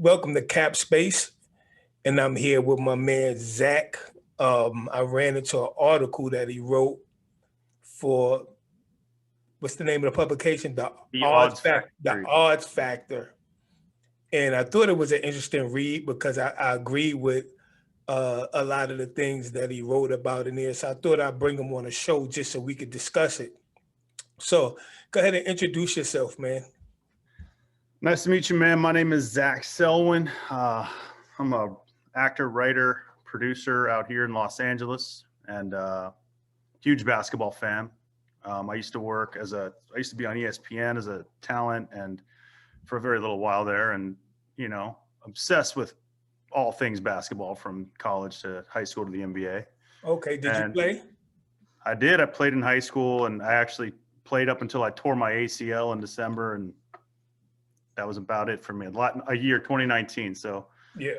Welcome to Cap Space, and I'm here with my man Zach. I ran into an article that he wrote for what's the name of the publication? The Odds Factor. The Odds Factor, and I thought it was an interesting read because I agree with a lot of the things that he wrote about in there. So I thought I'd bring him on a show just so we could discuss it. So go ahead and introduce yourself, man. Nice to meet you, man. My name is Zach Selwyn. I'm a actor, writer, producer out here in Los Angeles, and huge basketball fan. I used to be on ESPN as a talent, and for a very little while there, and obsessed with all things basketball from college to high school to the NBA. Okay, did you play? I did. I played in high school, and I actually played up until I tore my ACL in December, and that was about it for me. A year, 2019. So yeah,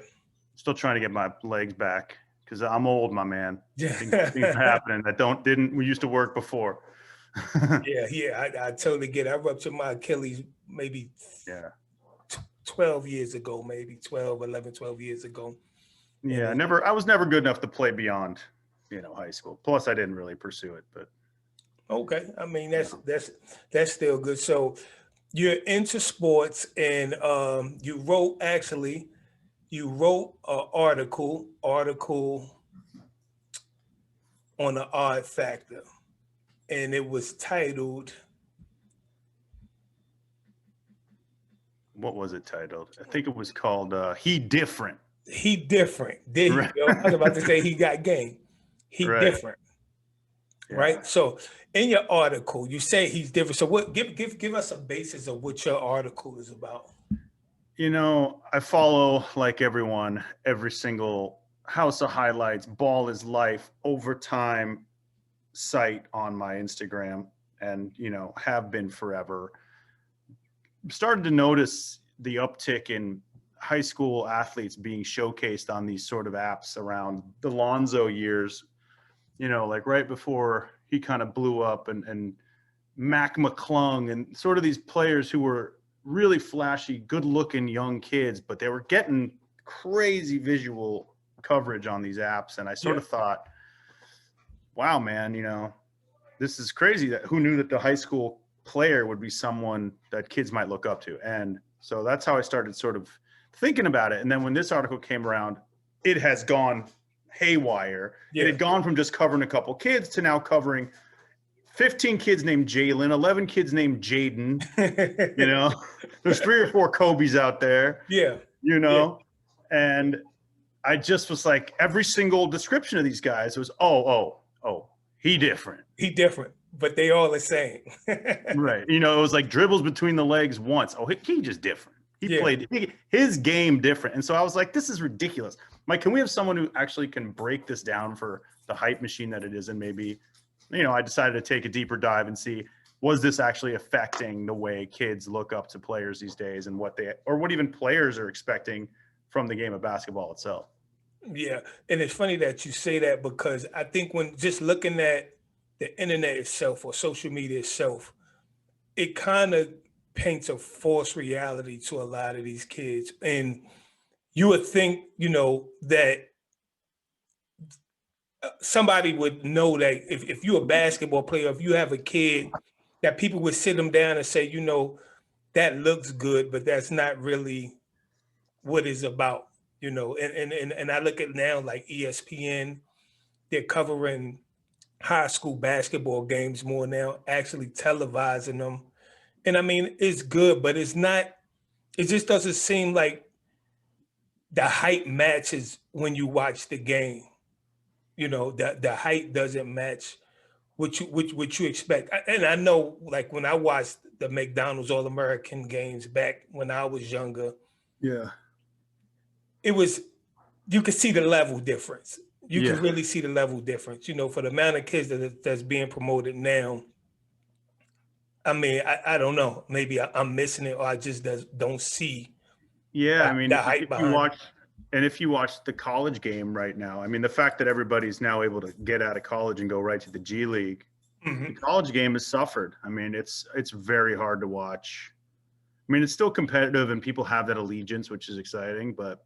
still trying to get my legs back because I'm old, my man. Yeah. Things are happening that we used to work before. I totally get it. I ruptured my Achilles maybe 12 years ago, maybe 12 years ago. Yeah, I was never good enough to play beyond, high school. Plus I didn't really pursue it, but okay. I mean, that's still good. So you're into sports, and you wrote an article on the Odd Factor, and it was titled. What was it titled? I think it was called He Different. He Different. There you go. I was about to say he got game. He different. Yeah. Right. So in your article, you say he's different. So what give us a basis of what your article is about. I follow, like everyone, every single House of Highlights, Ball is Life, Overtime site on my Instagram, and have been forever. Started to notice the uptick in high school athletes being showcased on these sort of apps around the Lonzo years, like right before he kind of blew up, and Mac McClung and sort of these players who were really flashy, good looking young kids, but they were getting crazy visual coverage on these apps. And I sort of thought, wow, man, this is crazy. Who knew that the high school player would be someone that kids might look up to? And so that's how I started sort of thinking about it. And then when this article came around, it has gone haywire. It had gone from just covering a couple kids to now covering 15 kids named Jalen, 11 kids named Jaden. There's 3 or 4 Kobe's out there. And I just was like, every single description of these guys was, he different. He different, but they all the same. Right. It was like dribbles between the legs once. He just different. He played his game different. And so I was like, this is ridiculous. Mike, can we have someone who actually can break this down for the hype machine that it is? And maybe, I decided to take a deeper dive and see, was this actually affecting the way kids look up to players these days, and what even players are expecting from the game of basketball itself? Yeah. And it's funny that you say that, because I think when just looking at the internet itself or social media itself, it kind of paints a false reality to a lot of these kids. And you would think, that somebody would know that if you're a basketball player, if you have a kid, that people would sit them down and say, that looks good, but that's not really what it's about, and I look at now, like ESPN, they're covering high school basketball games more now, actually televising them. And I mean, it's good, but it just doesn't seem like the hype matches when you watch the game. The hype doesn't match what you expect. And I know, like, when I watched the McDonald's All-American games back when I was younger, you could see the level difference. You can really see the level difference, for the amount of kids that's being promoted now. I mean, I don't know. Maybe I'm missing it, or I just don't see. Yeah, I mean, the hype behind it. And if you watch the college game right now, I mean, the fact that everybody's now able to get out of college and go right to the G League, the college game has suffered. I mean, it's very hard to watch I mean, it's still competitive and people have that allegiance, which is exciting, but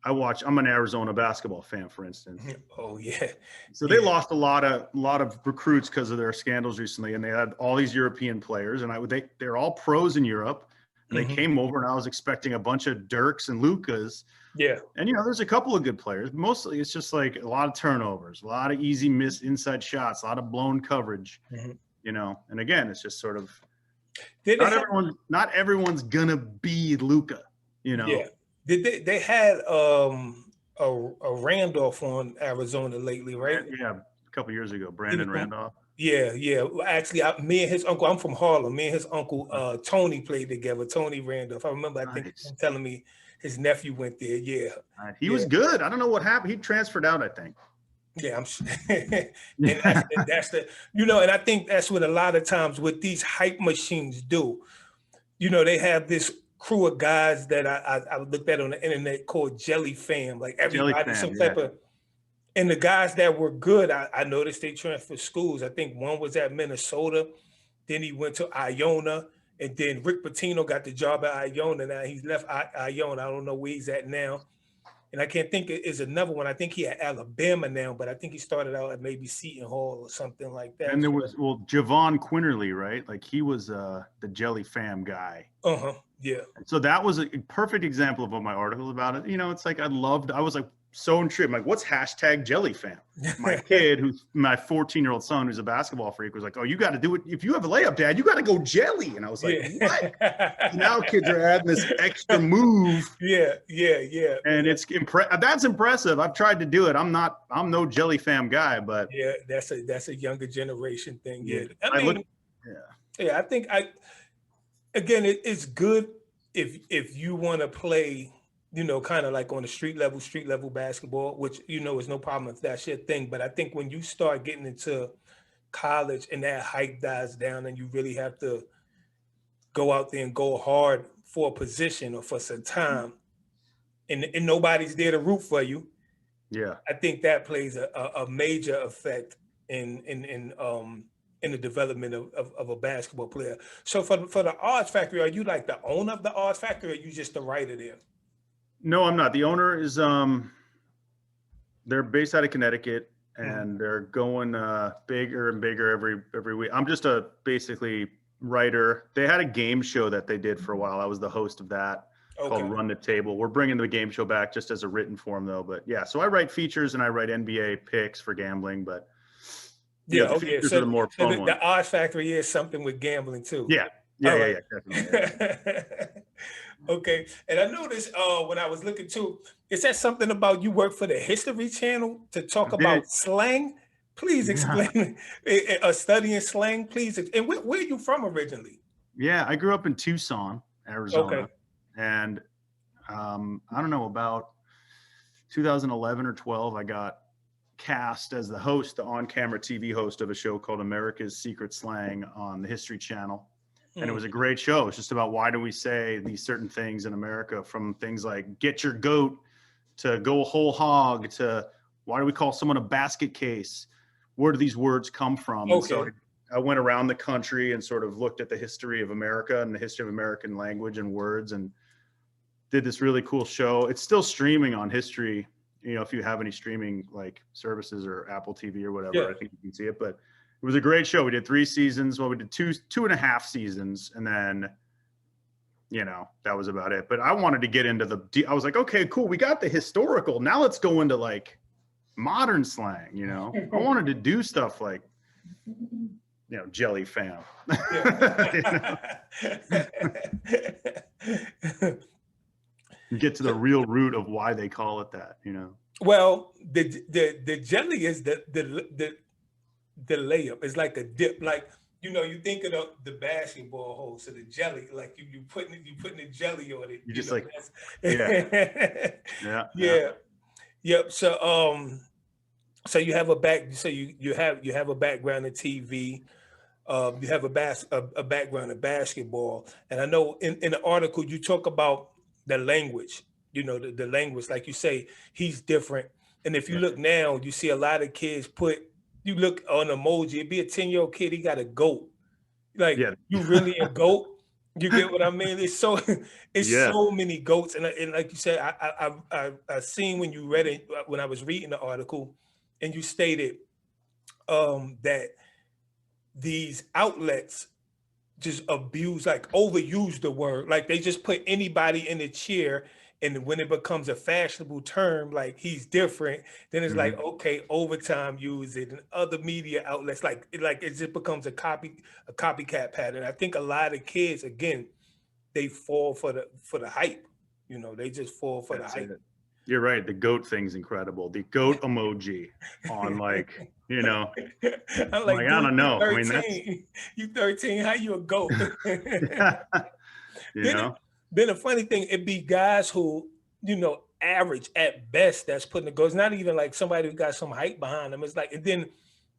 I'm an Arizona basketball fan, for instance. Oh yeah. So they lost a lot of recruits because of their scandals recently, and they had all these European players, and they're all pros in Europe, and they came over, and I was expecting a bunch of Dirks and Lucas. Yeah. And there's a couple of good players. Mostly, it's just like a lot of turnovers, a lot of easy missed inside shots, a lot of blown coverage. And again, it's just sort of not everyone's gonna be Luka. Yeah. Did they had a Randolph on Arizona lately, right? Yeah, a couple years ago, Brandon Randolph. Yeah. Well, actually, me and his uncle. I'm from Harlem. Me and his uncle Tony played together. Tony Randolph. I remember. I think him telling me his nephew went there. Yeah. He was good. I don't know what happened. He transferred out, I think. Yeah, I'm sure. and that's the and I think that's what a lot of times what these hype machines do. They have this crew of guys that I looked at on the internet called Jelly Fam. Like everybody, type of. And the guys that were good, I noticed they transferred schools. I think one was at Minnesota, then he went to Iona, and then Rick Pitino got the job at Iona. Now he's left Iona. I don't know where he's at now. And I can't think is another one. I think he at Alabama now, but I think he started out at maybe Seton Hall or something like that. And there was Javon Quinterly, right? Like he was the Jelly Fam guy. Yeah. So that was a perfect example of what my article about it. It's like I was like so intrigued. I'm like, what's hashtag Jelly Fam? My kid, who's my 14-year-old son, who's a basketball freak, was like, oh, you got to do it. If you have a layup, Dad, you got to go jelly. And I was like, what? Now kids are adding this extra move. Yeah. And that's impressive. I've tried to do it. I'm no Jelly Fam guy, but yeah, that's a younger generation thing. Yeah. I think it's good if you want to play, kind of like on the street level basketball, which, is no problem if that's your thing. But I think when you start getting into college and that hype dies down and you really have to go out there and go hard for a position or for some time and nobody's there to root for you. Yeah. I think that plays a major effect in the development of a basketball player. So for the Odds Factory, are you like the owner of the Odds Factory, or are you just the writer there? No, I'm not. The owner is they're based out of Connecticut, and they're going bigger and bigger every week. I'm just a basically writer. They had a game show that they did for a while. I was the host of that called Run the Table. We're bringing the game show back just as a written form though. But yeah, so I write features and I write NBA picks for gambling, but the features are the more fun ones. The Odds Factory is something with gambling too. Yeah, definitely. Okay, and I noticed when I was looking too, it said something about you work for the History Channel to talk about slang. Please explain studying slang, please. And where are you from originally? Yeah, I grew up in Tucson, Arizona. Okay. And I don't know, about 2011 or 12, I got cast as the on-camera TV host of a show called America's Secret Slang on the History Channel. And it was a great show. It's just about why do we say these certain things in America, from things like get your goat to go whole hog to why do we call someone a basket case? Where do these words come from? And so I went around the country and sort of looked at the history of America and the history of American language and words, and did this really cool show. It's still streaming on History. If you have any streaming like services or Apple TV or whatever, I think you can see it. But it was a great show. We did 3 seasons. Well, we did two and a half seasons, and then, that was about it. But I wanted to get into I was like, okay, cool. We got the historical. Now let's go into like modern slang. I wanted to do stuff like, Jelly Fam. Get to the real root of why they call it that. Well, the jelly is the layup. It's like a dip. Like, you think of the basketball hole, so the jelly, like you putting the jelly on it. You just like, yeah. Yep. So you have a you have a background in TV. You have a background in basketball, and I know in the article you talk about the language. The language, like you say, he's different. And if you look now, you see a lot of kids you look on emoji, it'd be a 10-year-old kid, he got a goat. Like, you really a goat? You get what I mean? It's so it's Yeah. so many goats, and like you said, I seen when you read it when I was reading the article, and you stated that these outlets just abuse, like overuse the word, like they just put anybody in the chair, and when it becomes a fashionable term, like he's different, then it's like, Mhm. okay, overtime use it, and other media outlets, like it just becomes a copycat pattern. I think a lot of kids, again, they fall for the hype. They just fall for the That's hype. it. You're right. The goat thing's incredible. The goat emoji on I'm like, like, I dude, don't you know. I mean, that's, 13. You 13, how you a goat? you Then, know, then the funny thing, it be guys who, average at best that's putting the goals. Not even like somebody who got some hype behind them. It's like, and then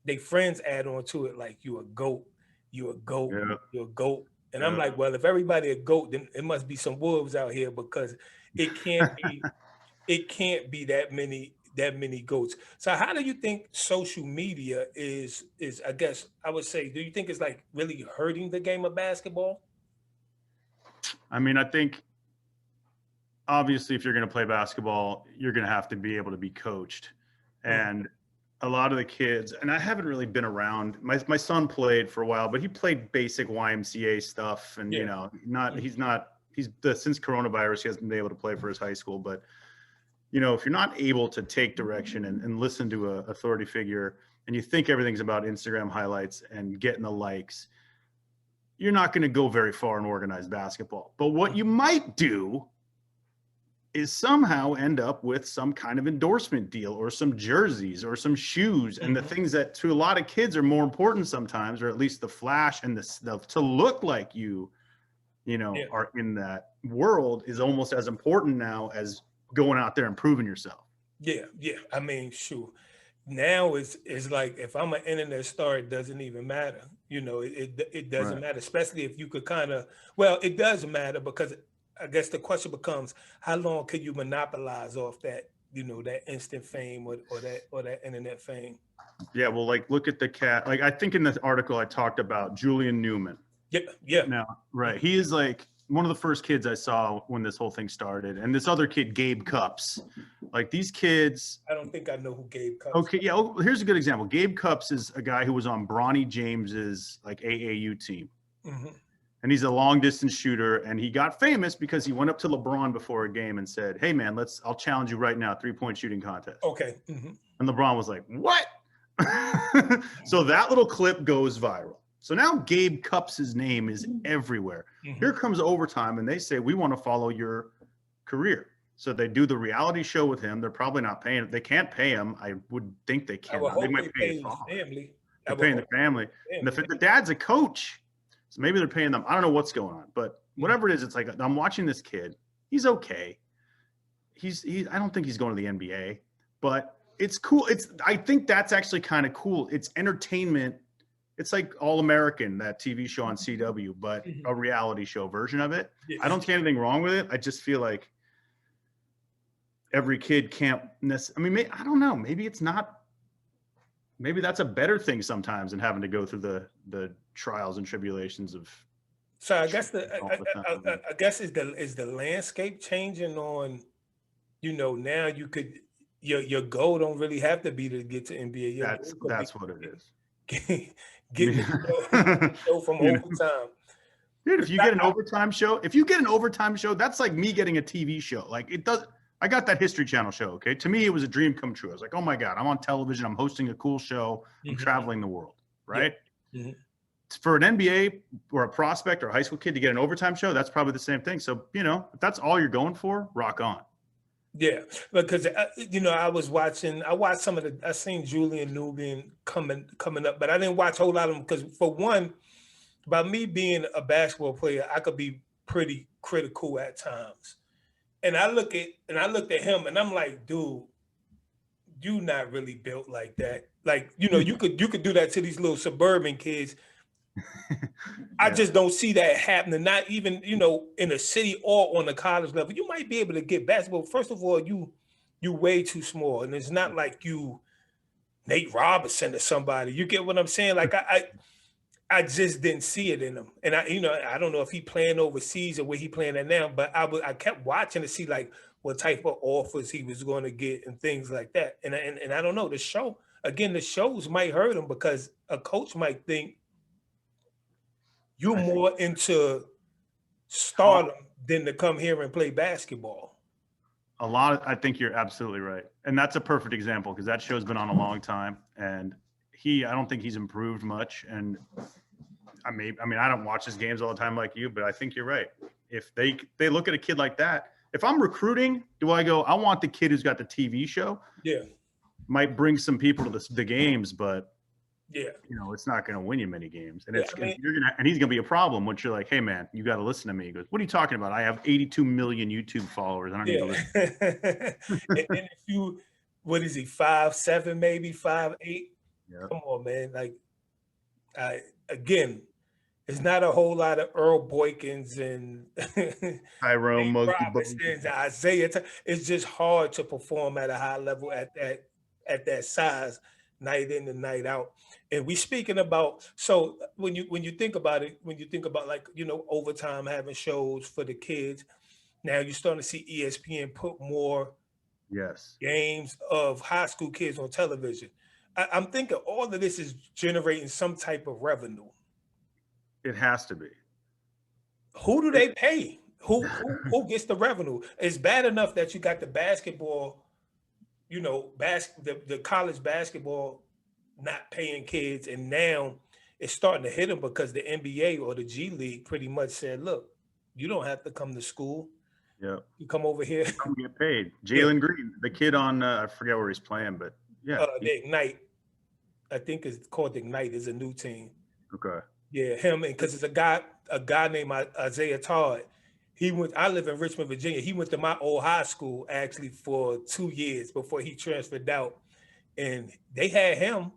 they friends add on to it, like, you a goat, you a goat, yeah, you a goat. And I'm yeah. like, well, if everybody a goat, then it must be some wolves out here, because it can't be, that many goats. So how do you think social media is, I guess I would say, do you think it's like really hurting the game of basketball? I mean, I think obviously if you're going to play basketball, you're going to have to be able to be coached. Mhm. And a lot of the kids, and I haven't really been around, my son played for a while, but he played basic YMCA stuff. And, Yeah. not, Mhm. since coronavirus, he hasn't been able to play for his high school. But, if you're not able to take direction and listen to a authority figure, and you think everything's about Instagram highlights and getting the likes, you're not going to go very far in organized basketball. But what you might do is somehow end up with some kind of endorsement deal or some jerseys or some shoes, and the Mhm. things that to a lot of kids are more important sometimes, or at least the flash and the stuff to look like Yeah. are in that world is almost as important now as going out there and proving yourself. Yeah. Yeah. I mean, shoot. Now it's like, if I'm an internet star, it doesn't even matter. It doesn't Right. matter, especially if you could kind of, well, it does matter, because I guess the question becomes, how long can you monopolize off that instant fame, or that internet fame? Yeah, well, like look at the cat. Like I think in this article I talked about Julian Newman. Yeah. Yeah. Now, right. He is like one of the first kids I saw when this whole thing started. And this other kid, Gabe Cups. Like these kids, I don't think I know who Gabe Cups. okay, yeah. Oh, here's a good example. Gabe Cups is a guy who was on Bronny James's like AAU team. Hmm. And he's a long distance shooter. And he got famous because he went up to LeBron before a game and said, "Hey man, I'll challenge you right now, 3-point shooting contest." Okay. Hmm. And LeBron was like, "What?" So that little clip goes viral. So now Gabe Cups' name is everywhere. Hmm. Here comes overtime, and they say, "We want to follow your career." So they do the reality show with him. They're probably not paying. They can't pay him. I would think they I would cannot. They hope might they pay his pay his father. family. I They're would paying the hope family. And family. the dad's a coach. So maybe they're paying them. I don't know what's going on. But whatever it is, it's like I'm watching this kid. He's okay. I don't think he's going to the NBA, but it's cool. I think that's actually kind of cool. It's entertainment. It's like All American, that TV show on CW, but Mhm. a reality show version of it. Yeah. I don't see anything wrong with it. I just feel like every kid can't necessarily, I mean, I don't know. Maybe it's not, maybe that's a better thing sometimes than having to go through the trials and tribulations of So I guess all the time. I guess is the landscape changing on, now you could, your goal don't really have to be to get to NBA. Your goal could be That's what it is. getting the show from You know, overtime. dude, if you get an overtime show, that's like me getting a TV show. Like it does. I got that History Channel show. Okay, to me, it was a dream come true. I was like, oh my god, I'm on television. I'm hosting a cool show. I'm Mhm. traveling the world. Yeah. Right. Mhm. For an NBA or a prospect or a high school kid to get an overtime show, that's probably the same thing. So if that's all you're going for, rock on. Yeah, because I watched I seen Julian Newman coming up, but I didn't watch a whole lot of them, because for one, by me being a basketball player, I could be pretty critical at times. And I looked at him, and I'm like, dude, you not really built like that. Like, you could do that to these little suburban kids. I Yeah. just don't see that happening. Not even, in a city or on the college level. You might be able to get basketball. First of all, you way too small, and it's not like you Nate Robinson or somebody. You get what I'm saying? Like I just didn't see it in him. And I don't know if he playing overseas or where he playing at now, but I kept watching to see like what type of offers he was going to get and things like that. And I don't know, the shows might hurt him because a coach might think you're I think more into stardom than to come here and play basketball. I think you're absolutely right. And that's a perfect example because that show's been on a long time and I don't think he's improved much. And I don't watch his games all the time like you, but I think you're right. If they look at a kid like that, if I'm recruiting, do I go, I want the kid who's got the TV show? Yeah. Might bring some people to the games, but yeah, it's not going to win you many games. And yeah, he's going to be a problem once you're like, hey man, you got to listen to me. He goes, what are you talking about? I have 82 million YouTube followers. I don't need to listen. and if you, what is he, 5'7", maybe 5'8"? Yeah. Come on, man. Like, again, it's not a whole lot of Earl Boykins and Tyrone Robinsons, Isaiah. It's just hard to perform at a high level at that size, night in and night out. And we speaking about, so when you think about it, when you think about like, overtime having shows for the kids, now you're starting to see ESPN put more games of high school kids on television. I'm thinking all of this is generating some type of revenue. It has to be. Who do they pay? Who gets the revenue? It's bad enough that you got the basketball, the college basketball not paying kids, and now it's starting to hit them because the NBA or the G League pretty much said, look, you don't have to come to school. Yeah. You come over here. Come get paid. Jalen Green, the kid on, I forget where he's playing, but yeah. The Ignite. I think it's called Ignite, is a new team. Okay. Yeah, him, and because it's a guy named Isaiah Todd. I live in Richmond, Virginia. He went to my old high school actually for 2 years before he transferred out. And they had him.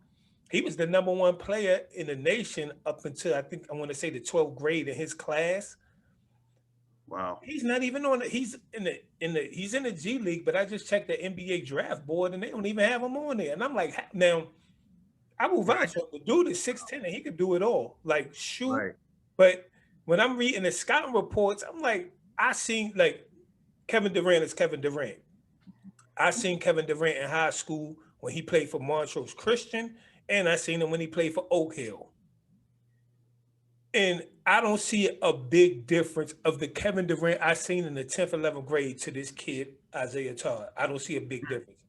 He was the number one player in the nation up until I want to say the 12th grade in his class. Wow. He's not even on he's in the G League, but I just checked the NBA draft board and they don't even have him on there. And I'm like, now I will vouch for the dude is 6'10" and he could do it all. Like shoot. Right. But when I'm reading the scouting reports, I'm like, I seen like Kevin Durant is Kevin Durant. I seen Kevin Durant in high school when he played for Montrose Christian, and I seen him when he played for Oak Hill. And I don't see a big difference of the Kevin Durant I seen in the 10th, 11th grade to this kid, Isaiah Todd. I don't see a big difference.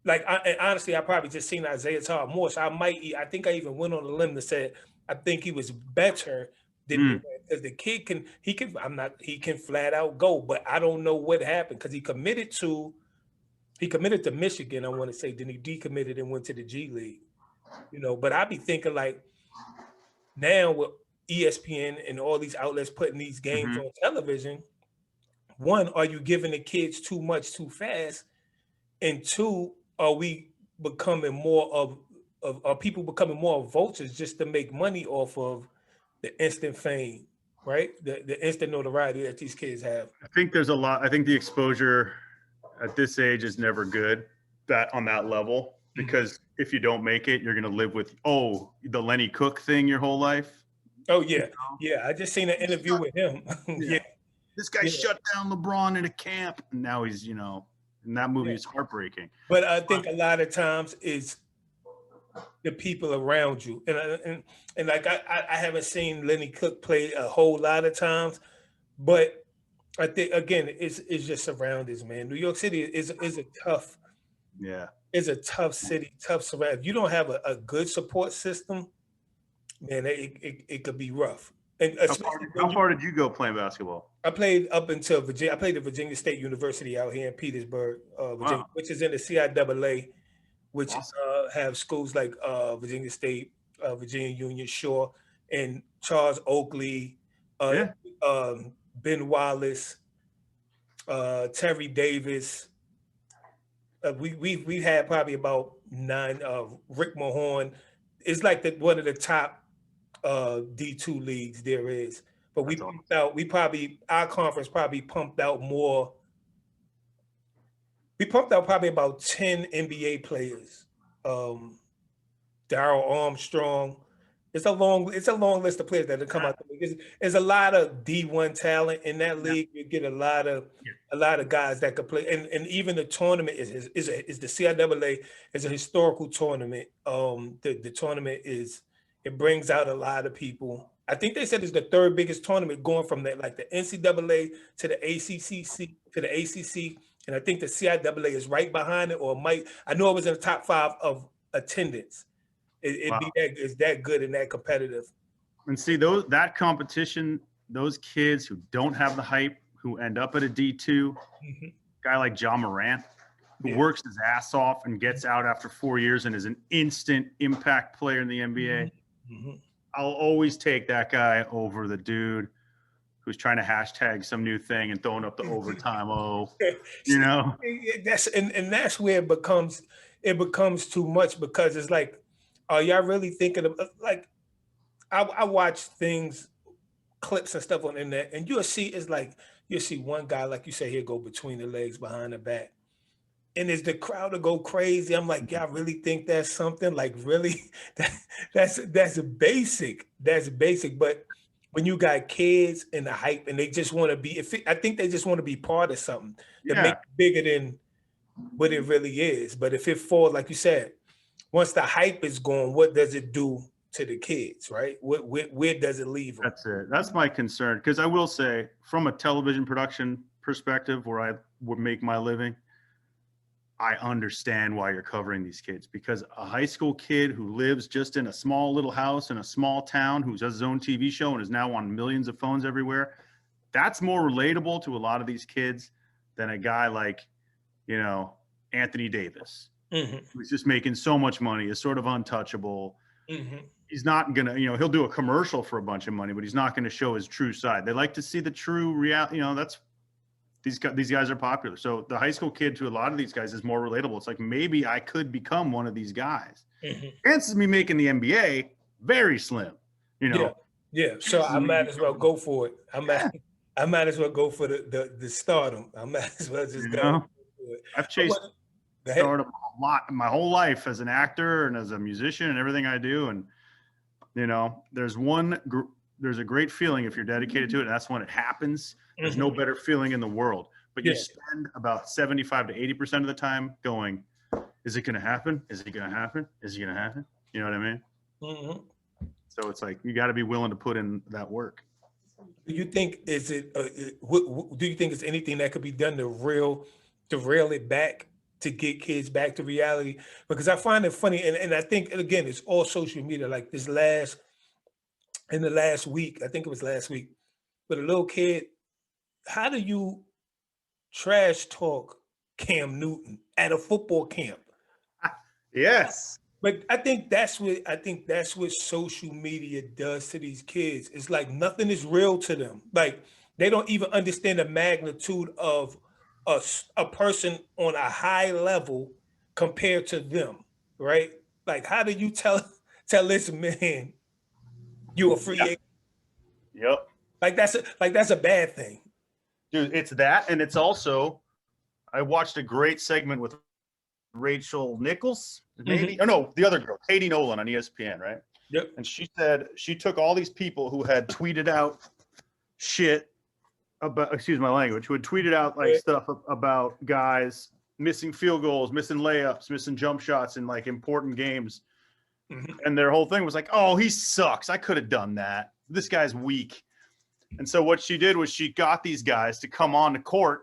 Like, honestly, I probably just seen Isaiah Todd more. So I think I even went on a limb that said, I think he was better than because the kid he can flat out go, but I don't know what happened because he committed to Michigan, I want to say, then he decommitted and went to the G League. But I be thinking like now with ESPN and all these outlets putting these games on television, one, are you giving the kids too much too fast? And two, are we becoming more are people becoming more vultures just to make money off of the instant fame, right? The instant notoriety that these kids have. I think there's a lot. I think the exposure at this age is never good on that level, because if you don't make it, you're going to live with, the Lenny Cook thing your whole life. Oh, yeah. Yeah, I just seen an interview with him. Yeah. This guy shut down LeBron in a camp, and now he's, and that movie is heartbreaking. But I think a lot of times it's the people around you. And like I haven't seen Lenny Cook play a whole lot of times, but I think again it's just surroundings, man. New York City is a tough, it's a tough city, tough surround. If you don't have a good support system, man, it could be rough. And how far did you go playing basketball? I played up until Virginia. I played at Virginia State University out here in Petersburg, Virginia, which is in the CIAA, which have schools like Virginia State, Virginia Union Shore, and Charles Oakley, Ben Wallace, Terry Davis. We had probably about 9. Rick Mahorn is like one of the top D2 leagues there is. But we pumped out. Our conference probably pumped out more. We pumped out probably about 10 NBA players. Darryl Armstrong. It's a long list of players that have come out. There's a lot of D1 talent in that league. You get a lot of guys that could play, and even the tournament is the CIAA is a historical tournament. The tournament it brings out a lot of people. I think they said it's the third biggest tournament, going from the NCAA to the ACC, and I think the CIAA is right behind it, or might. I know it was in the top 5 of attendance. It's that good and that competitive. And see that competition, those kids who don't have the hype, who end up at a D2, guy like John Morant, who works his ass off and gets out after 4 years and is an instant impact player in the NBA. I'll always take that guy over the dude who's trying to hashtag some new thing and throwing up the overtime. That's where it becomes too much, because it's like, are y'all really thinking of, like, I watch things, clips and stuff on the internet, and you'll see one guy, like you say, he'll go between the legs, behind the back. And as the crowd will go crazy, I'm like, y'all really think that's something? Like, really? That's basic. That's basic. But when you got kids and the hype, and they just want to be, I think they just want to be part of something that make it bigger than what it really is. But if it falls, like you said, once the hype is gone, what does it do to the kids, right? Where does it leave them? That's it. That's my concern. Because I will say, from a television production perspective, where I would make my living, I understand why you're covering these kids, because a high school kid who lives just in a small little house in a small town, who does his own TV show and is now on millions of phones everywhere, that's more relatable to a lot of these kids than a guy like, Anthony Davis, who's just making so much money, is sort of untouchable. He's not going to, he'll do a commercial for a bunch of money, but he's not going to show his true side. They like to see the true reality. These guys are popular. So the high school kid to a lot of these guys is more relatable. It's like, maybe I could become one of these guys. Chances of me making the NBA, very slim, Yeah. So I might as well go for it. I might as well go for the stardom. I might as well just go for it. I've chased stardom a lot my whole life as an actor and as a musician and everything I do. And, there's a great feeling if you're dedicated to it, and that's when it happens. There's no better feeling in the world. But you spend about 75 to 80% of the time going, is it going to happen? Is it going to happen? Is it going to happen? You know what I mean? So it's like, you got to be willing to put in that work. Do you think do you think it's anything that could be done to rail it back, to get kids back to reality? Because I find it funny, and I think, again, it's all social media. Like in the last week, I think it was last week, but a little kid, how do you trash talk Cam Newton at a football camp? Yes. But I think that's what social media does to these kids. It's like nothing is real to them. Like, they don't even understand the magnitude of a person on a high level compared to them, right? Like, how do you tell this man you a free agent? Yep. Like that's a bad thing. Dude, it's that, and it's also, I watched a great segment with Rachel Nichols, maybe. Oh no, the other girl, Katie Nolan on ESPN, right? Yep. And she said she took all these people who had tweeted out shit about, excuse my language, who had tweeted out like stuff about guys missing field goals, missing layups, missing jump shots in like important games. And their whole thing was like, oh, he sucks. I could have done that. This guy's weak. And so what she did was she got these guys to come on the court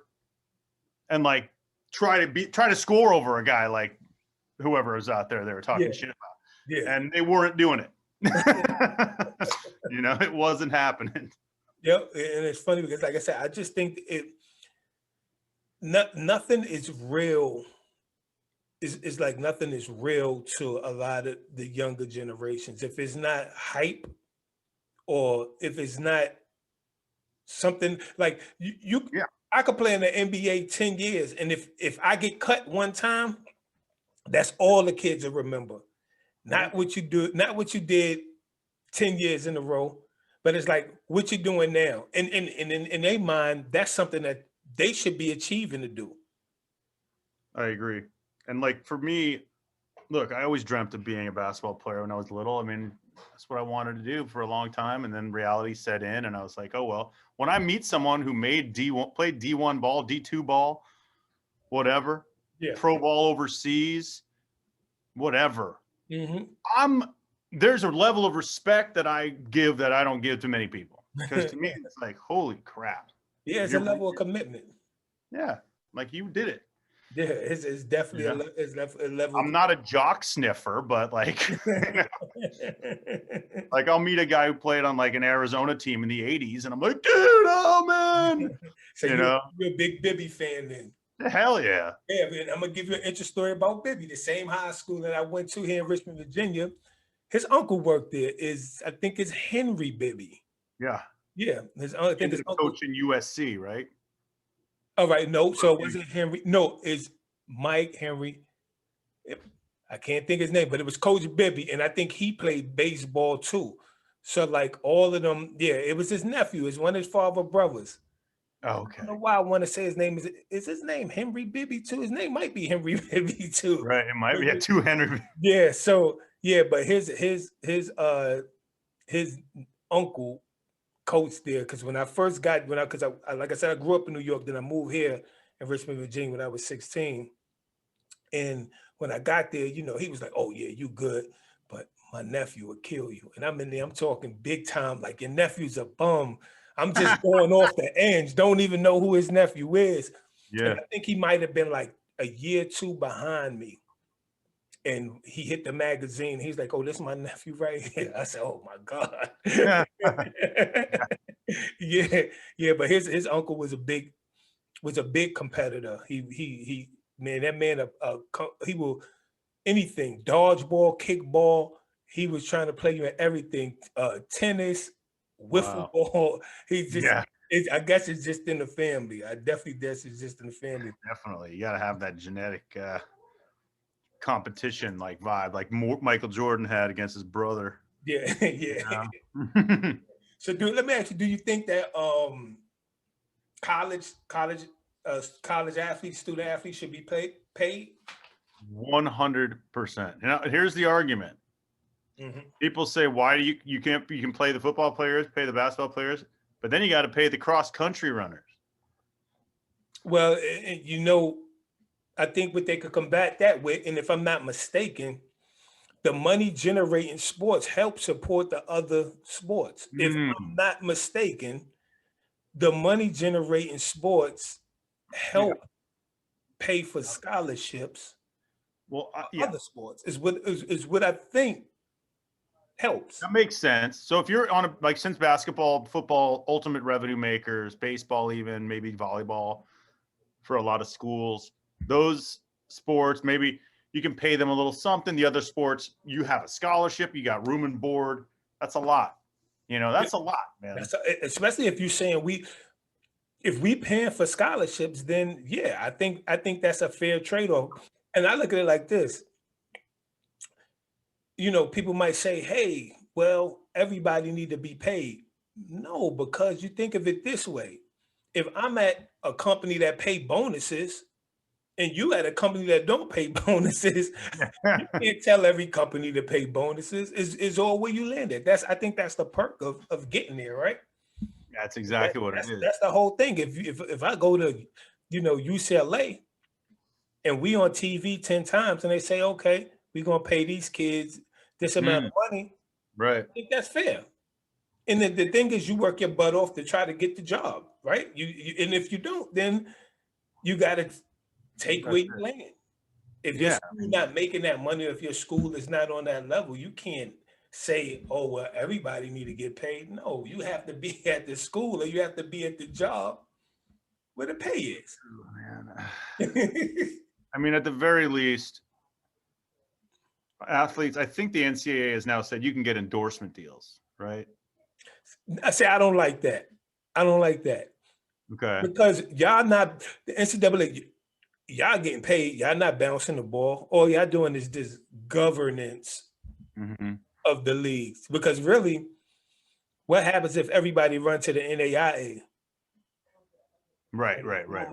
and like try to score over a guy like whoever was out there they were talking shit about. Yeah. And they weren't doing it. It wasn't happening. Yep. And it's funny because, like I said, I just think nothing is real. It's like nothing is real to a lot of the younger generations. If it's not hype, or if it's not something like I could play in the NBA 10 years, and if I get cut one time, that's all the kids will remember. Not what you did 10 years in a row, but it's like what you're doing now. And in their mind, that's something that they should be achieving to do. I agree. And like for me, look, I always dreamt of being a basketball player when I was little. I mean, that's what I wanted to do for a long time. And then reality set in, and I was like, oh, well, when I meet someone who made D1, played D1 ball, D2 ball, whatever, Yeah. pro ball overseas, whatever, Mm-hmm. there's a level of respect that I give that I don't give to many people. Because to me, it's like, holy crap. Yeah, it's a level of commitment. Yeah, like you did it. Yeah, it's definitely a level. I'm not a jock sniffer, but like, like I'll meet a guy who played on like an Arizona team in the 80s, and I'm like, dude, oh man. So you're a big Bibby fan then. Hell yeah. Yeah, man, I'm gonna give you an interesting story about Bibby. The same high school that I went to here in Richmond, Virginia, his uncle worked there. I think it's Henry Bibby. Yeah. Yeah, I think his uncle coach in USC, right? All right, no, so it wasn't Henry. No, it's Mike Henry. I can't think his name, but it was Coach Bibby, and I think he played baseball too. So like all of them, yeah, it was his nephew. It's one of his father brothers. Oh, okay. I don't know why I want to say his name. Is his name Henry Bibby too? His name might be Henry Bibby too. Right, it might be two Henry. Yeah, so yeah, but his uncle coached there because when I first got because I like I said I grew up in New York, then I moved here in Richmond, Virginia when I was 16, and when I got there, you know, he was like, "Oh yeah, you good, but my nephew will kill you." And I'm in there, I'm talking big time, like your nephew's a bum. I'm just going off the ends, don't even know who his nephew is. Yeah, and I think he might have been like a year or two behind me. And he hit the magazine. He's like, "Oh, this is my nephew right here." I said, "Oh my God." yeah. But his uncle was a big competitor. He man, that man he will anything, dodgeball, kickball. He was trying to play you in everything. Tennis, wiffle ball. He just I guess it's just in the family. I definitely guess it's just in the family. Definitely. You gotta have that genetic competition like vibe, like Michael Jordan had against his brother. Yeah. So dude, let me ask you, do you think that college athletes, student athletes should be paid? 100%. Now, here's the argument. People say, why do you can play the football players, pay the basketball players, but then you got to pay the cross country runners. Well, you know, I think what they could combat that with, and if I'm not mistaken, the money generating sports help support the other sports. If I'm not mistaken, the money generating sports help pay for scholarships. Well, other sports is what I think helps. That makes sense. So if you're on since basketball, football, ultimate revenue makers, baseball, even maybe volleyball for a lot of schools, those sports, maybe you can pay them a little something. The other sports, you have a scholarship, you got room and board. That's a lot. You know, that's a lot, man. Especially if you're saying if we paying for scholarships, then yeah, I think that's a fair trade-off. And I look at it like this. You know, people might say, hey, well, everybody need to be paid. No, because you think of it this way. If I'm at a company that pay bonuses and you at a company that don't pay bonuses, you can't tell every company to pay bonuses. Is all where you land at. I think that's the perk of getting there, right? That's exactly what it is. That's the whole thing. If I go to, you know, UCLA and we on TV 10 times and they say, okay, we're going to pay these kids this amount of money. Right. I think that's fair. And the thing is you work your butt off to try to get the job, right? And if you don't, then you got to take where you land. If you're not making that money, if your school is not on that level, you can't say, oh, well, everybody need to get paid. No, you have to be at the school or you have to be at the job where the pay is. Oh, man. I mean, at the very least, athletes, I think the NCAA has now said you can get endorsement deals, right? I say I don't like that. Okay. Because y'all not, the NCAA, y'all getting paid, y'all not bouncing the ball. All y'all doing is this governance of the leagues. Because really, what happens if everybody run to the NAIA? Right.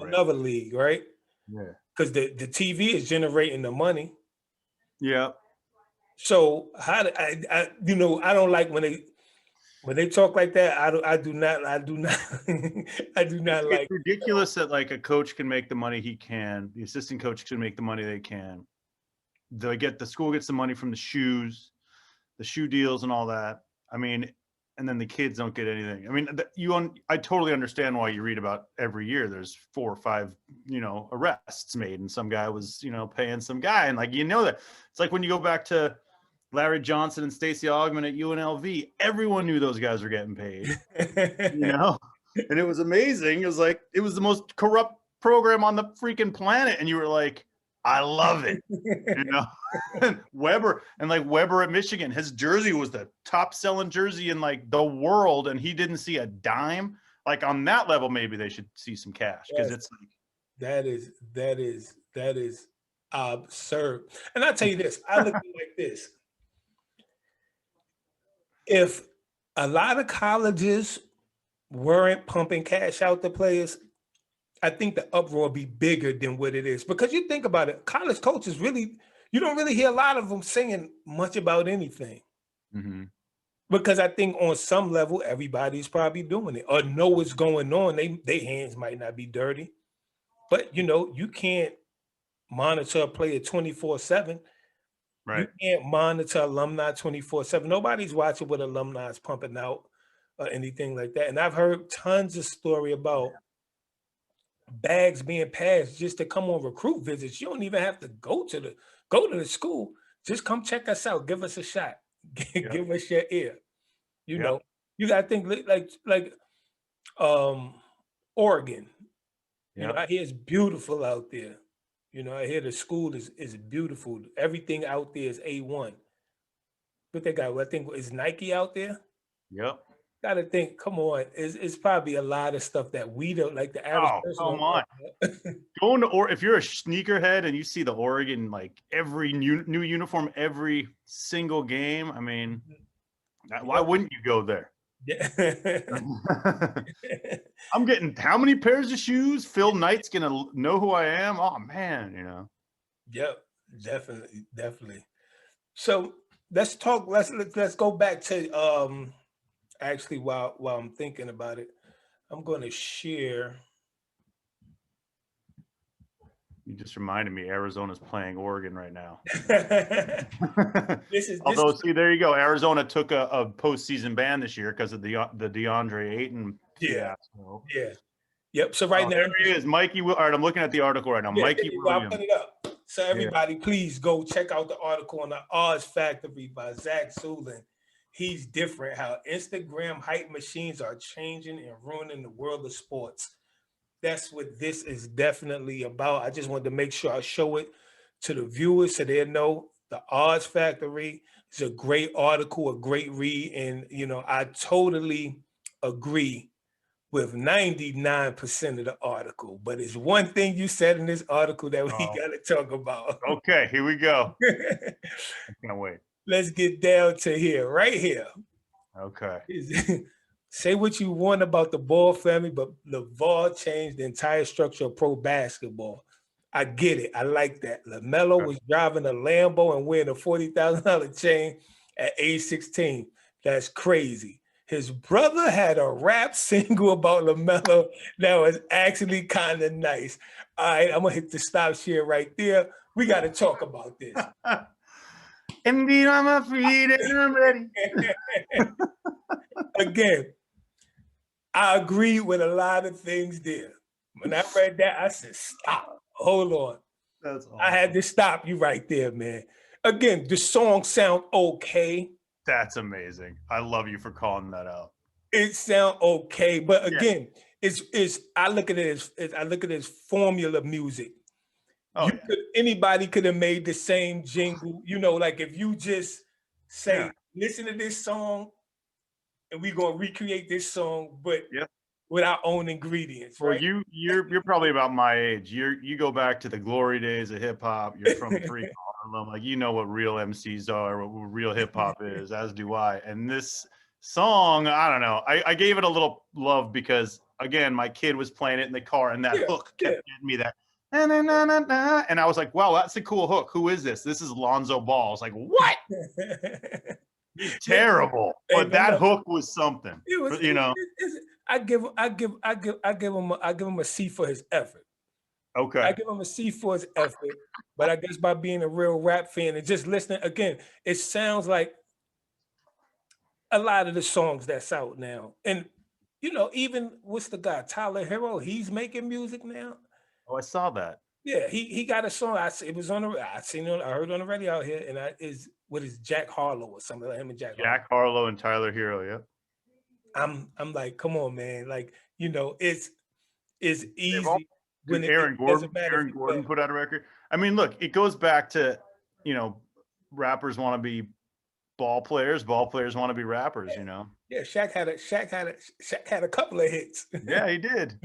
Another league, right? Yeah. Because the TV is generating the money. Yeah. So how do I I don't like when they talk like that. I do not I do not I do not It's like ridiculous that like a coach can make the money he can, the assistant coach can make the money they can. The school gets the money from the shoes, the shoe deals and all that. I mean, and then the kids don't get anything. I mean, I totally understand why you read about every year there's 4 or 5, arrests made, and some guy was, paying some guy, and like that. It's like when you go back to Larry Johnson and Stacey Augmon at UNLV, everyone knew those guys were getting paid, and it was amazing. It was like it was the most corrupt program on the freaking planet, and you were like, I love it. Weber at Michigan, his jersey was the top selling jersey in like the world, and he didn't see a dime. Like on that level, maybe they should see some cash, because it's like that is absurd. And I'll tell you this, I look at it like this. If a lot of colleges weren't pumping cash out to players, I think the uproar would be bigger than what it is. Because you think about it, college coaches really, you don't really hear a lot of them saying much about anything. mm-hmm. Because I think on some level, everybody's probably doing it or know what's going on. Their hands might not be dirty. But, you can't monitor a player 24/7. Right. You can't monitor alumni 24/7. Nobody's watching what alumni is pumping out or anything like that. And I've heard tons of story about bags being passed just to come on recruit visits. You don't even have to go to the school. Just come check us out. Give us a shot. Give us your ear. You got to think like Oregon. I hear it's beautiful out there. I hear the school is beautiful. Everything out there is A1. But they got, I think, is Nike out there? Yep. Got to think, come on, it's probably a lot of stuff that we don't, like the average person. Come on. Going to if you're a sneakerhead and you see the Oregon, like every new uniform, every single game, I mean, why wouldn't you go there? Yeah. I'm getting how many pairs of shoes? Phil Knight's gonna know who I am. Oh man, Yep, definitely. So let's talk. Let's go back to actually while I'm thinking about it, I'm going to share. You just reminded me Arizona's playing Oregon right now. Although, see, there you go. Arizona took a postseason ban this year because of the DeAndre Ayton fiasco. Yeah. Yep. So now there he is, Mikey. All right, I'm looking at the article right now. Mikey Williams. I'll put it up. So everybody, please go check out the article on the Odds Factory by Zach Sulin. He's different. How Instagram hype machines are changing and ruining the world of sports. That's what this is definitely about. I just wanted to make sure I show it to the viewers so they know the Odds Factory is a great article, a great read. And, I totally agree with 99% of the article. But it's one thing you said in this article that we got to talk about. Okay, here we go. I can't wait. Let's get down to here, right here. Okay. Say what you want about the Ball family, but LeVar changed the entire structure of pro basketball. I get it. I like that. Melo was driving a Lambo and wearing a $40,000 chain at age 16. That's crazy. His brother had a rap single about LaMelo that was actually kind of nice. All right, I'm going to hit the stop share right there. We got to talk about this. Indeed, I'm a feet and I'm ready. Again, I agree with a lot of things there. When I read that, I said, stop. Hold on. That's awesome. I had to stop you right there, man. Again, the song sound okay. That's amazing. I love you for calling that out. It sound okay, but again, I look at it as formula music. Anybody could have made the same jingle, like if you just say, listen to this song and we're gonna recreate this song, but with our own ingredients. Well, right? you're probably about my age. You go back to the glory days of hip hop. You're from Harlem, like what real MCs are, what real hip hop is, as do I. And this song, I don't know. I gave it a little love because again, my kid was playing it in the car, and that hook kept getting me that And I was like, wow, that's a cool hook. Who is this? This is Lonzo Ball. I was like, what? He's terrible. Hey, But that look, hook was something. it was, You know. I give him a C for his effort. Okay. I give him a C for his effort, but I guess by being a real rap fan and just listening again, it sounds like a lot of the songs that's out now. And even what's the guy, Tyler Hero, he's making music now. Oh, I saw that. Yeah, he got a song. It was on the I seen it, I heard it on the radio out here, and what is Jack Harlow or something like him and Jack Harlow and Tyler Hero, yeah. I'm like, come on, man. Like, it's easy when Aaron it Gordon. doesn't matter. Aaron Gordon put out a record. I mean, look, it goes back to, rappers want to be ball players want to be rappers, Yeah, Shaq had a couple of hits. Yeah, he did.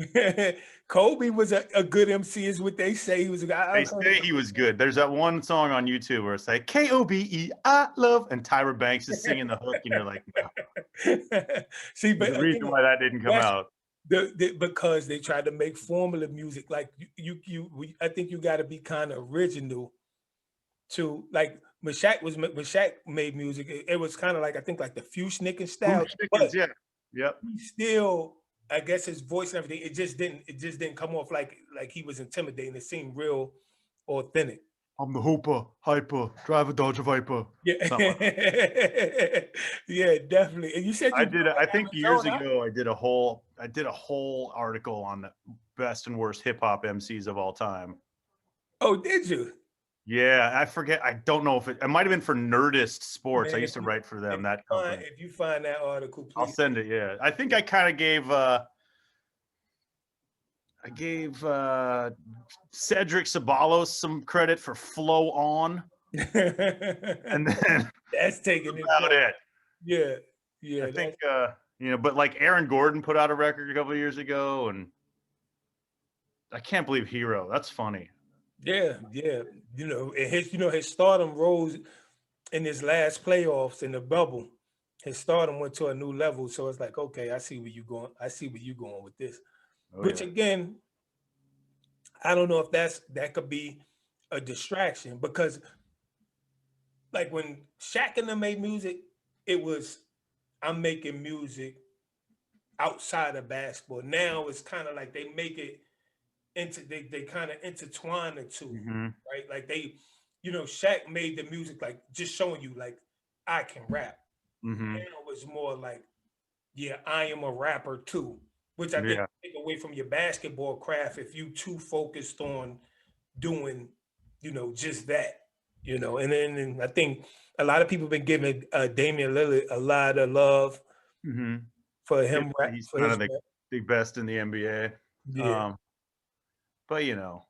Kobe was a good MC, is what they say. He was a guy. They say he was good. There's that one song on YouTube where it's like Kobe, I love, and Tyra Banks is singing the hook, and you're like, no. See, but the reason why that didn't come out. Because they tried to make formula music. Like I think you got to be kind of original to, like, when Shaq made music, it was kind of like, I think, like the Fushnikin style. But yeah, yep. He still, I guess, his voice and everything, it just didn't come off like he was intimidating. It seemed real authentic. I'm the hooper, hyper, drive a Dodge Viper. Yeah, yeah, definitely. And you said I think years ago I did a whole article on the best and worst hip hop MCs of all time. Oh, did you? Yeah, I forget. I don't know if it might have been for Nerdist Sports. Man, I used to write for them. That company. If you find that article, please. I'll send it. Yeah, I think I kind of gave. I gave Cedric Ceballos some credit for "Flow On," and then that's taking about it. Yeah. I think but like Aaron Gordon put out a record a couple of years ago, and I can't believe Hero. That's funny. Yeah. His stardom rose in his last playoffs in the bubble. His stardom went to a new level. So it's like, okay, I see where you're going. I see where you're going with this. Which again, I don't know if that could be a distraction, because like when Shaq and them made music, it was, I'm making music outside of basketball. Now it's kind of like they make it into, they kind of intertwine the two, right? Like they, Shaq made the music like just showing you like, I can rap. Now it's more like, yeah, I am a rapper too, which I think take away from your basketball craft if you too focused on doing, just that, and then I think a lot of people have been giving Damian Lillard a lot of love for him. He's kind of the best in the NBA. Yeah. But yeah,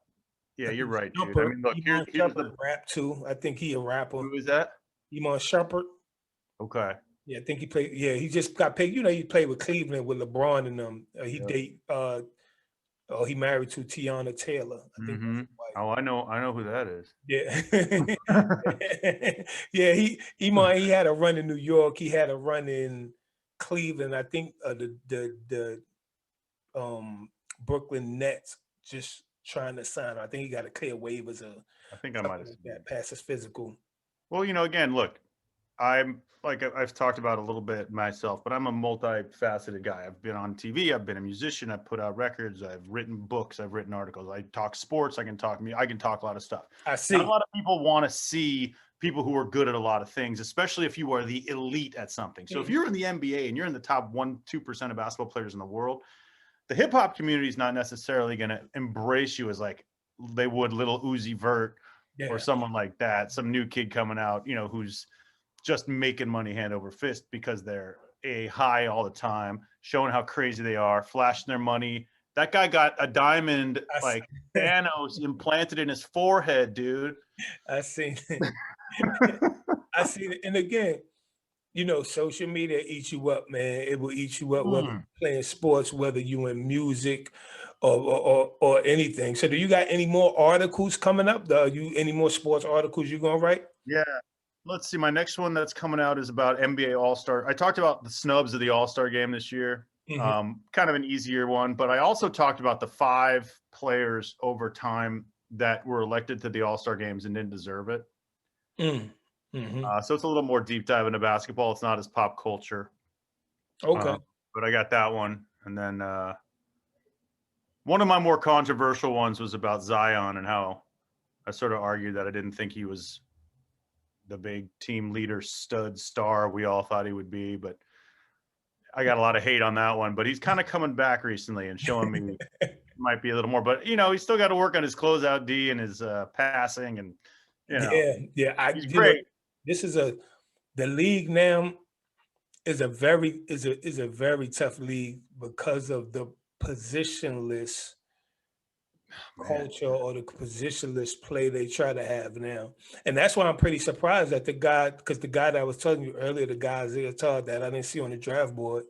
you're right, dude. I mean, look, here's the rap too. I think he a rapper. Who is that? Iman Shumpert. Okay. Yeah, I think he played. Yeah, he just got paid. He played with Cleveland with LeBron and them. He married to Tiana Taylor. I think that's his wife. Oh, I know who that is. Yeah. Yeah, Iman, he had a run in New York. He had a run in Cleveland. I think the Brooklyn Nets just trying to sign him. I think he got a clear waivers. I think I might have seen that past his physical. Well, again, look, I'm like I've talked about a little bit myself, but I'm a multifaceted guy. I've been on TV. I've been a musician. I've put out records. I've written books. I've written articles. I talk sports. I can talk a lot of stuff. I see. Not a lot of people want to see people who are good at a lot of things, especially if you are the elite at something. So if you're in the NBA and you're in the top 1-2% of basketball players in the world, the hip hop community is not necessarily going to embrace you as like they would little Uzi Vert or someone like that, some new kid coming out, who's just making money hand over fist because they're high all the time, showing how crazy they are, flashing their money. That guy got a diamond like Thanos implanted in his forehead, dude. I seen it. I seen it. And again, social media eats you up, man. It will eat you up whether you're playing sports, whether you in music or anything. So do you got any more articles coming up? Any more sports articles you're gonna write? Yeah. Let's see. My next one that's coming out is about NBA All-Star. I talked about the snubs of the All-Star game this year. Kind of an easier one, but I also talked about the 5 players over time that were elected to the All-Star games and didn't deserve it. So it's a little more deep dive into basketball. It's not as pop culture. Okay. But I got that one. And then one of my more controversial ones was about Zion and how I sort of argued that I didn't think he was the big team leader, stud star we all thought he would be. But I got a lot of hate on that one. But he's kind of coming back recently and showing me might be a little more. But, he's still got to work on his closeout D and his passing. And, he's great. This is the league now is a very tough league because of the positionless culture or the positionless play they try to have now. And that's why I'm pretty surprised that the guy that I was telling you earlier, the guy Isaiah Todd that I didn't see on the draft board,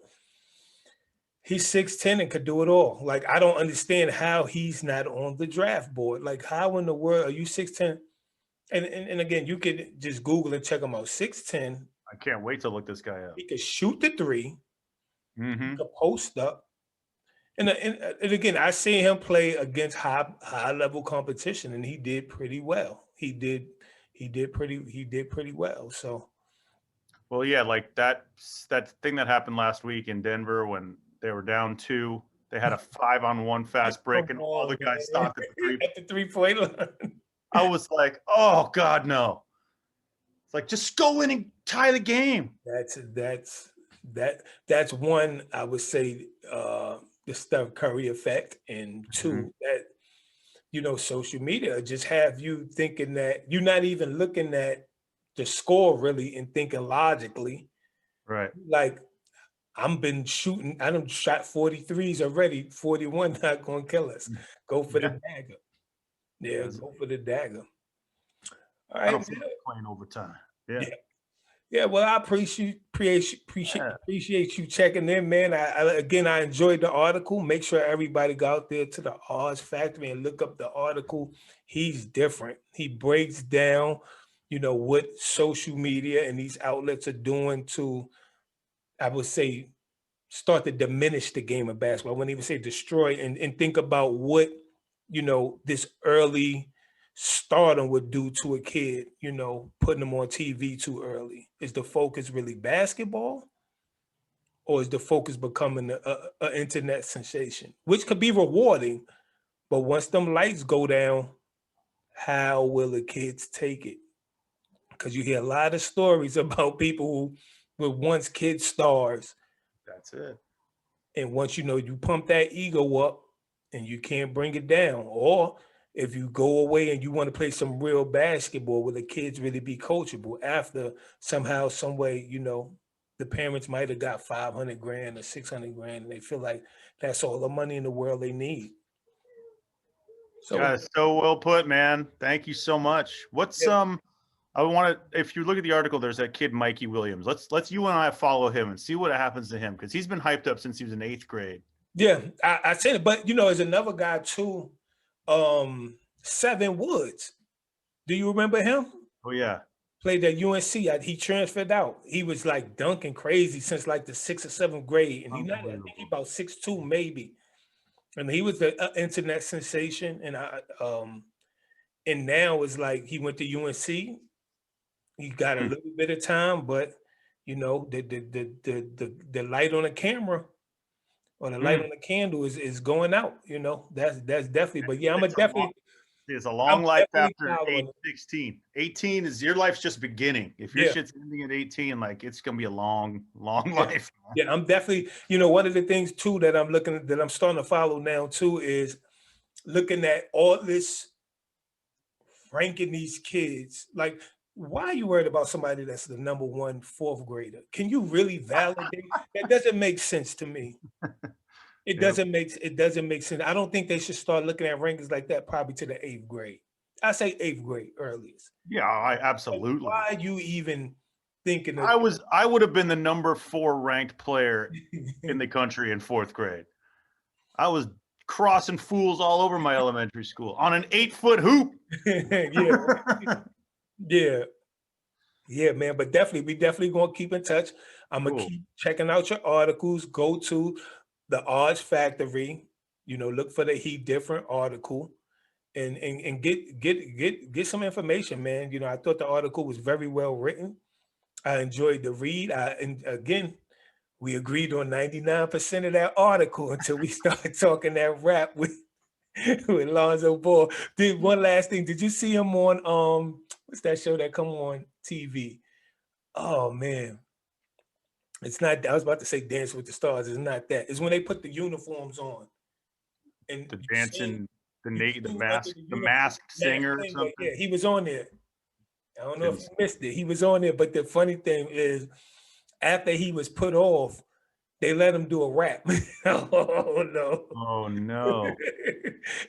he's 6'10" and could do it all. Like, I don't understand how he's not on the draft board. Like, how in the world are you 6'10"? And again, you could just Google and check him out. 6'10". I can't wait to look this guy up. He could shoot the 3. He could post up. And again, I seen him play against high level competition, and he did pretty well. He did pretty well. So, well, yeah, like that thing that happened last week in Denver when they were down 2, they had a 5-on-1 fast break, and all the guys stopped at the 3-point line. I was like, oh God, no! It's like, just go in and tie the game. That's one, I would say, the Steph Curry effect, and 2 that social media just have you thinking that you're not even looking at the score really and thinking logically. Right. Like, I done shot 43s already. 41 not gonna kill us. Go for the dagger. Yeah, go for the dagger. All right. Playing overtime. Yeah. Well, I appreciate you checking in, man. I enjoyed the article. Make sure everybody go out there to the Odds Factory and look up the article. He's different. He breaks down, what social media and these outlets are doing to, I would say, start to diminish the game of basketball. I wouldn't even say destroy, and think about what, this early stardom would do to a kid, putting them on TV too early. Is the focus really basketball, or is the focus becoming an internet sensation, which could be rewarding, but once them lights go down, how will the kids take it? Because you hear a lot of stories about people who were once kid stars. That's it. And once you pump that ego up and you can't bring it down, or if you go away and you want to play some real basketball where the kids really be coachable after somehow, some way, the parents might have got $500,000 or $600,000 and they feel like that's all the money in the world they need. So, so well put, man. Thank you so much. What's I want to, if you look at the article, there's that kid, Mikey Williams. Let's you and I follow him and see what happens to him, because he's been hyped up since he was in 8th grade. Yeah, I said it, but there's another guy too, Seven Woods. Do you remember him? Oh yeah, played at UNC. He transferred out. He was like dunking crazy since like the 6th or 7th grade, and I think he about 6'2" maybe. And he was the internet sensation, and now it's like he went to UNC. He got a little bit of time, but the light on the camera or the light on the candle is going out. That's definitely. But yeah, it's a long life after 16. 18 is your life's just beginning. If your shit's ending at 18, like, it's gonna be a long life. Yeah, I'm definitely. One of the things too that I'm starting to follow now too is looking at all this ranking these kids. Like, why are you worried about somebody that's the number 1 4th grader? Can you really validate? That doesn't make sense to me. It doesn't make sense. I don't think they should start looking at rankings like that probably to the 8th grade. I say 8th grade earliest. Yeah, I absolutely. Like, why are you even thinking of I would have been the number 4 ranked player in the country in 4th grade. I was crossing fools all over my elementary school on an 8-foot hoop. Yeah, man. But we definitely gonna keep in touch. I'm gonna keep checking out your articles. Go to the Odds Factory. You know, look for the He Different article, and get some information, man. You know, I thought the article was very well written. I enjoyed the read. And again, we agreed on 99% of that article until we started talking that rap with with Lonzo Ball. Did one last thing? Did you see him on what's that show that come on TV? Oh man, it's not. I was about to say Dance with the Stars. It's not that. It's when they put the uniforms on and The you sing. dancing, the You Nate, sing under the the uniform. masked Masked singer or Singer. something. Yeah, he was on there. I don't know if Didn't you missed it. He was on there, but the funny thing is, after he was put off, they let him do a rap. Oh no. Oh no.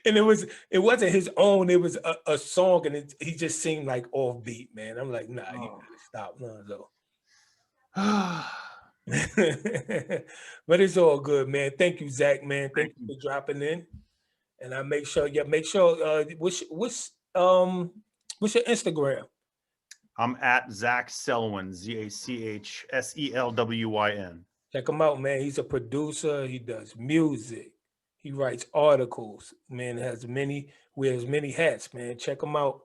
And it wasn't his own, it was a song, and he just seemed like offbeat, man. I'm like, nah, you Oh. gotta stop, Lonzo. But it's all good, man. Thank you, Zach, man. Thank you for dropping in. And I make sure, what's your Instagram? I'm at Zach Selwyn, ZachSelwyn. Check him out, man. He's a producer. He does music. He writes articles. Man, wears many hats, man. Check him out